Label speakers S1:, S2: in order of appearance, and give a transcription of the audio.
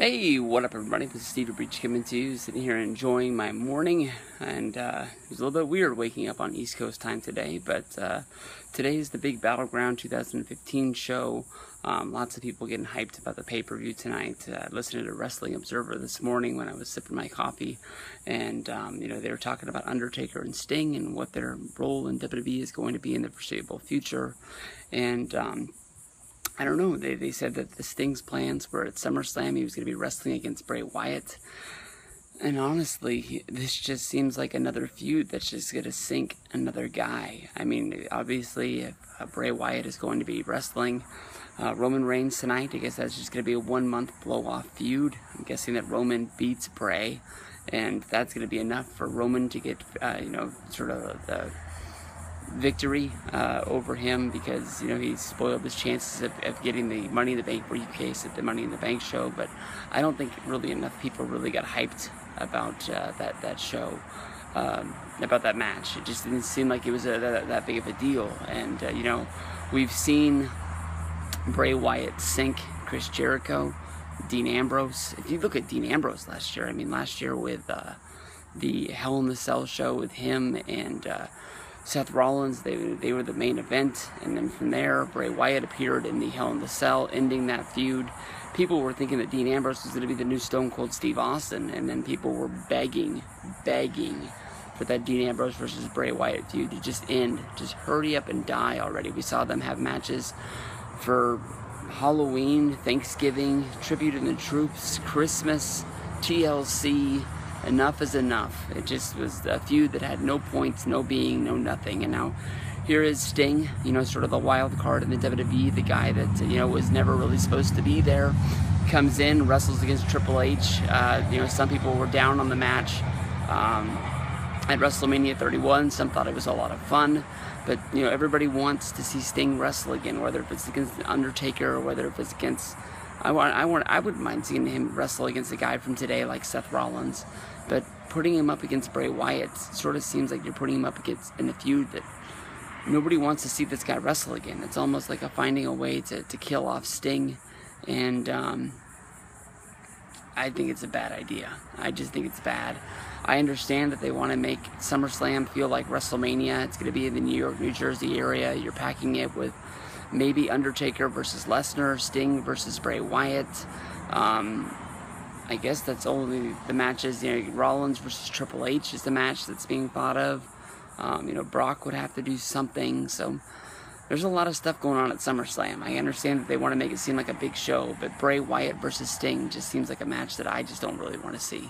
S1: Hey, what up everybody? This is Steve Breach coming to you, sitting here enjoying my morning, and it was a little bit weird waking up on East Coast time today, but today is the big Battleground 2015 show. Lots of people getting hyped about the pay-per-view tonight. Listening to Wrestling Observer this morning when I was sipping my coffee, and they were talking about Undertaker and Sting and what their role in WWE is going to be in the foreseeable future, and I don't know, they said that the Sting's plans were at SummerSlam he was going to be wrestling against Bray Wyatt. And honestly, this just seems like another feud that's just going to sink another guy. I mean, obviously, if Bray Wyatt is going to be wrestling Roman Reigns tonight, I guess that's just going to be a 1-month blow-off feud. I'm guessing that Roman beats Bray, and that's going to be enough for Roman to get, sort of the victory over him, because he spoiled his chances of getting the Money in the Bank briefcase at the Money in the Bank show. But I don't think really enough people really got hyped about that show, about that match. It just didn't seem like it was that big of a deal. And we've seen Bray Wyatt sink Chris Jericho, Dean Ambrose. If you look at Dean Ambrose last year, last year with the Hell in the Cell show with him and Seth Rollins, they were the main event, and then from there, Bray Wyatt appeared in the Hell in the Cell, ending that feud. People were thinking that Dean Ambrose was going to be the new Stone Cold Steve Austin, and then people were begging for that Dean Ambrose versus Bray Wyatt feud to just end. Just hurry up and die already. We saw them have matches for Halloween, Thanksgiving, Tribute in the Troops, Christmas, TLC. Enough is enough. It just was a feud that had no points, no being, no nothing. And now here is Sting, sort of the wild card in the WWE, the guy that, was never really supposed to be there. Comes in, wrestles against Triple H. Some people were down on the match at WrestleMania 31. Some thought it was a lot of fun. But, everybody wants to see Sting wrestle again, whether if it's against The Undertaker or whether if it's against... I wouldn't mind seeing him wrestle against a guy from today like Seth Rollins, but putting him up against Bray Wyatt sort of seems like you're putting him up against in a feud that nobody wants to see this guy wrestle again. It's almost like finding a way to kill off Sting, and I think it's a bad idea. I just think it's bad. I understand that they want to make SummerSlam feel like WrestleMania. It's going to be in the New York, New Jersey area. You're packing it with maybe Undertaker versus Lesnar, Sting versus Bray Wyatt. I guess that's only the matches. Rollins versus Triple H is the match that's being thought of. Brock would have to do something. So there's a lot of stuff going on at SummerSlam. I understand that they want to make it seem like a big show, but Bray Wyatt versus Sting just seems like a match that I just don't really want to see.